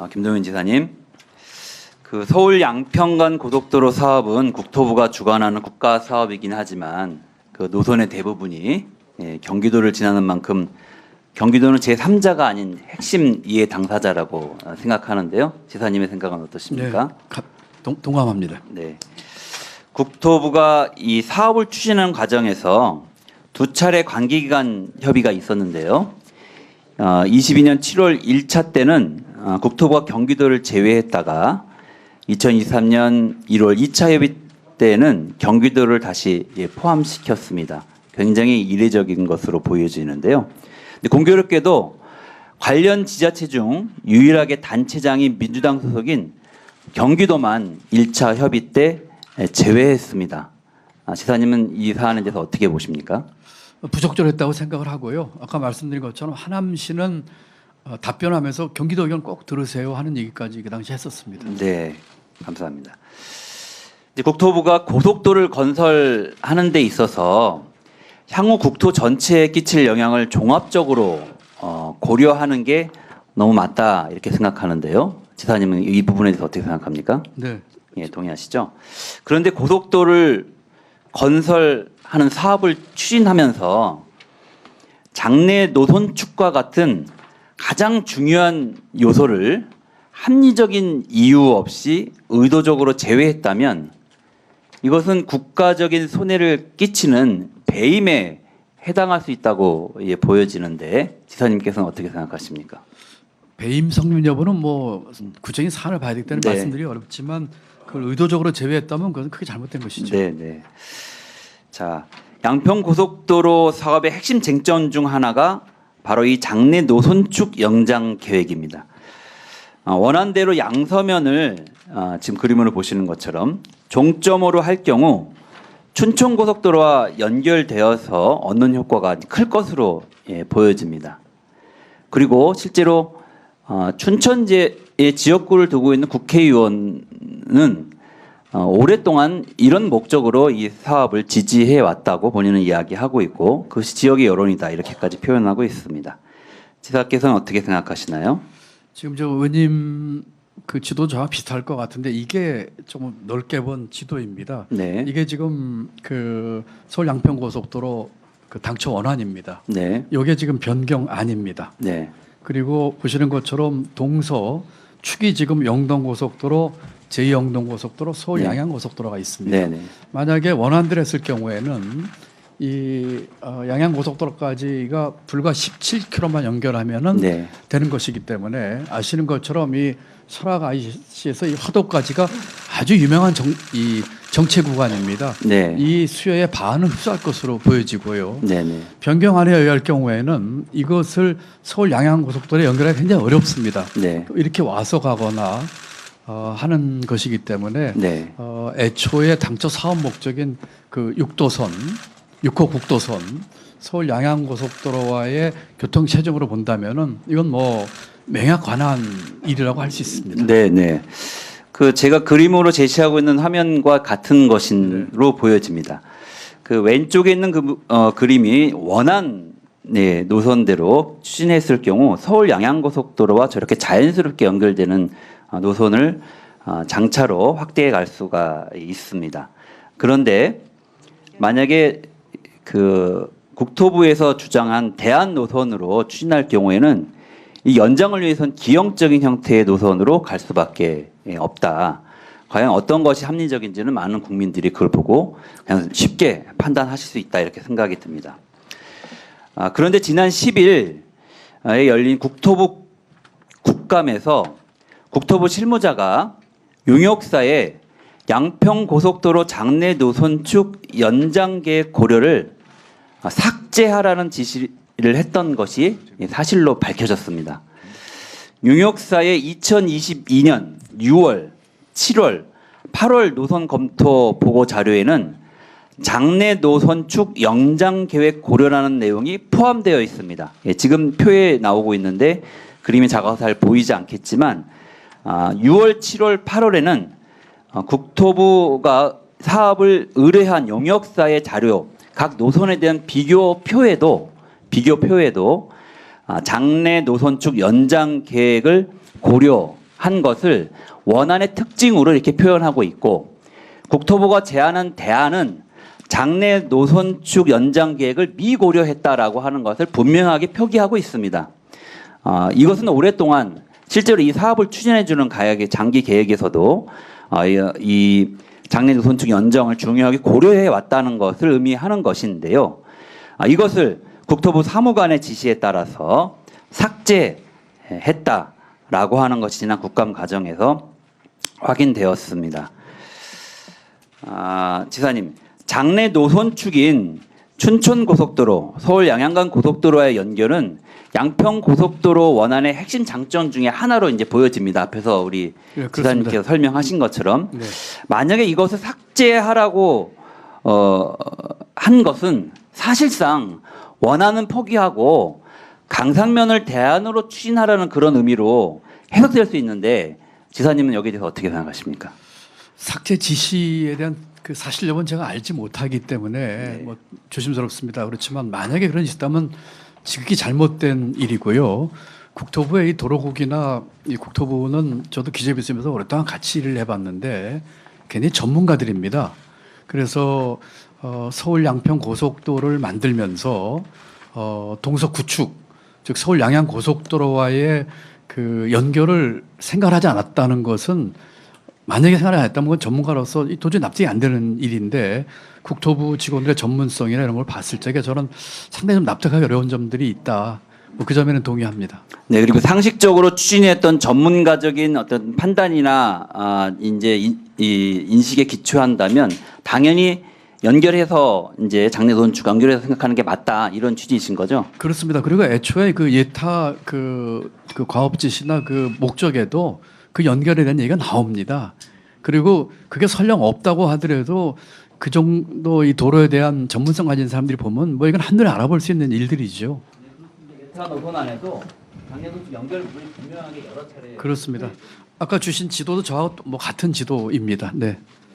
김동윤 지사님, 그 서울 양평간 고속도로 사업은 국토부가 주관하는 국가 사업이긴 하지만 그 노선의 대부분이 경기도를 지나는 만큼 경기도는 제3자가 아닌 핵심 이해 당사자라고 생각하는데요. 지사님의 생각은 어떠십니까? 네, 동감합니다. 네. 국토부가 이 사업을 추진하는 과정에서 두 차례 관계기관 협의가 있었는데요. 22년 7월 1차 때는 국토부가 경기도를 제외했다가 2023년 1월 2차 협의 때는 경기도를 다시 포함시켰습니다. 굉장히 이례적인 것으로 보여지는데요. 근데 공교롭게도 관련 지자체 중 유일하게 단체장이 민주당 소속인 경기도만 1차 협의 때 제외했습니다. 지사님은 이 사안에 대해서 어떻게 보십니까? 부적절했다고 생각을 하고요. 아까 말씀드린 것처럼 하남시는 답변하면서 경기도 의견 꼭 들으세요 하는 얘기까지 그 당시 했었습니다. 네, 감사합니다. 이제 국토부가 고속도로를 건설하는 데 있어서 향후 국토 전체에 끼칠 영향을 종합적으로 고려하는 게 너무 맞다 이렇게 생각하는데요. 지사님은 이 부분에 대해서 어떻게 생각합니까? 네. 예, 동의하시죠? 그런데 고속도로를 건설하는 사업을 추진하면서 장내 노선축과 같은 가장 중요한 요소를 합리적인 이유 없이 의도적으로 제외했다면 이것은 국가적인 손해를 끼치는 배임에 해당할 수 있다고 보여지는데 지사님께서는 어떻게 생각하십니까? 배임 성립 여부는 뭐 구체적인 사안을 봐야 되기 때문에 네. 말씀드리기 어렵지만 그걸 의도적으로 제외했다면 그것은 크게 잘못된 것이죠. 네, 네. 자, 양평 고속도로 사업의 핵심 쟁점 중 하나가 바로 이 장내 노선축 연장 계획입니다. 원안대로 양서면을 지금 그림으로 보시는 것처럼 종점으로 할 경우 춘천 고속도로와 연결되어서 얻는 효과가 클 것으로 보여집니다. 그리고 실제로 춘천지의 지역구를 두고 있는 국회의원은 오랫동안 이런 목적으로 이 사업을 지지해 왔다고 본인은 이야기하고 있고 그것이 지역의 여론이다 이렇게까지 표현하고 있습니다. 지사께서는 어떻게 생각하시나요? 지금 저 의원님 그 지도 저와 비슷할 것 같은데 이게 좀 넓게 본 지도입니다. 네. 이게 지금 그 서울 양평 고속도로 그 당초 원안입니다. 네. 이게 지금 변경안입니다. 네. 그리고 보시는 것처럼 동서 축이 지금 영동고속도로, 제2영동고속도로, 서울 네. 양양고속도로가 있습니다. 네. 네. 만약에 원안대로 했을 경우에는 이 양양고속도로까지가 불과 17km만 연결하면은 네. 되는 것이기 때문에 아시는 것처럼 이 설악 IC에서 이 화도까지가 아주 유명한 정체 구간입니다. 네. 이 수요의 반은 흡수할 것으로 보여지고요. 네. 네. 변경안에 의할 경우에는 이것을 서울 양양고속도로에 연결하기 굉장히 어렵습니다. 네. 또 이렇게 와서 가거나 하는 것이기 때문에 네. 애초에 당초 사업 목적인 그 6호 국도선 서울 양양고속도로와의 교통 체증으로 본다면은 이건 뭐 맹약 관한 일이라고 할 수 있습니다. 네. 네. 그 제가 그림으로 제시하고 있는 화면과 같은 것으로 보여집니다. 그 왼쪽에 있는 그 그림이 원안 노선대로 추진했을 경우 서울 양양고속도로와 저렇게 자연스럽게 연결되는 노선을 장차로 확대해 갈 수가 있습니다. 그런데 만약에 그 국토부에서 주장한 대안 노선으로 추진할 경우에는 이 연장을 위해서는 기형적인 형태의 노선으로 갈 수밖에 없다. 과연 어떤 것이 합리적인지는 많은 국민들이 그걸 보고 그냥 쉽게 판단하실 수 있다 이렇게 생각이 듭니다. 그런데 지난 10일에 열린 국토부 국감에서 국토부 실무자가 용역사에 양평 고속도로 장내 노선축 연장 계획 고려를 삭제하라는 지시를 했던 것이 사실로 밝혀졌습니다. 용역사의 2022년 6월, 7월, 8월 노선 검토 보고 자료에는 장내 노선축 연장 계획 고려라는 내용이 포함되어 있습니다. 지금 표에 나오고 있는데 그림이 작아서 잘 보이지 않겠지만 6월, 7월, 8월에는 국토부가 사업을 의뢰한 용역사의 자료, 각 노선에 대한 비교표에도 장내 노선축 연장 계획을 고려 한 것을 원안의 특징으로 이렇게 표현하고 있고 국토부가 제안한 대안은 장내 노선축 연장 계획을 미고려했다라고 하는 것을 분명하게 표기하고 있습니다. 이것은 오랫동안 실제로 이 사업을 추진해주는 가약의 장기 계획에서도 이 장내 노선축 연장을 중요하게 고려해 왔다는 것을 의미하는 것인데요. 이것을 국토부 사무관의 지시에 따라서 삭제했다라고 하는 것이 지난 국감 과정에서 확인되었습니다. 지사님, 장내 노선축인 춘천고속도로, 서울 양양간 고속도로와의 연결은 양평고속도로 원안의 핵심 장점 중에 하나로 이제 보여집니다. 앞에서 우리 네, 지사님께서 설명하신 것처럼 네. 만약에 이것을 삭제하라고 한 것은 사실상 원안은 포기하고 강상면을 대안으로 추진하라는 그런 의미로 해석될 수 있는데 지사님은 여기에 대해서 어떻게 생각하십니까? 삭제 지시에 대한 그 사실 여부는 제가 알지 못하기 때문에 뭐 조심스럽습니다. 그렇지만 만약에 그런 짓이 있다면 지극히 잘못된 일이고요. 국토부의 이 도로국이나 이 국토부는 저도 기재부 있으면서 오랫동안 같이 일을 해봤는데 굉장히 전문가들입니다. 그래서 서울 양평 고속도로를 만들면서 동서 구축 즉 서울 양양 고속도로와의 그 연결을 생각하지 않았다는 것은 만약에 생각을 안 했다면 그건 전문가로서 도저히 납득이 안 되는 일인데 국토부 직원들의 전문성이나 이런 걸 봤을 적에 저는 상당히 좀 납득하기 어려운 점들이 있다. 뭐 그 점에는 동의합니다. 네, 그리고 상식적으로 추진했던 전문가적인 어떤 판단이나 이제 이 인식에 기초한다면 당연히 연결해서 이제 장내 노선축 연결해서 생각하는 게 맞다 이런 취지이신 거죠? 그렇습니다. 그리고 애초에 그 예타 그 과업 지시나 그 목적에도 그 연결에 대한 얘기가 나옵니다. 그리고 그게 설령 없다고 하더라도 그 정도 이 도로에 대한 전문성 가진 사람들이 보면 뭐 이건 한눈에 알아볼 수 있는 일들이죠. 예타 노선 안에도 장내 노선축 연결 부분이 분명하게 여러 차례 그렇습니다. 아까 주신 지도도 저하고 뭐 같은 지도입니다. 네.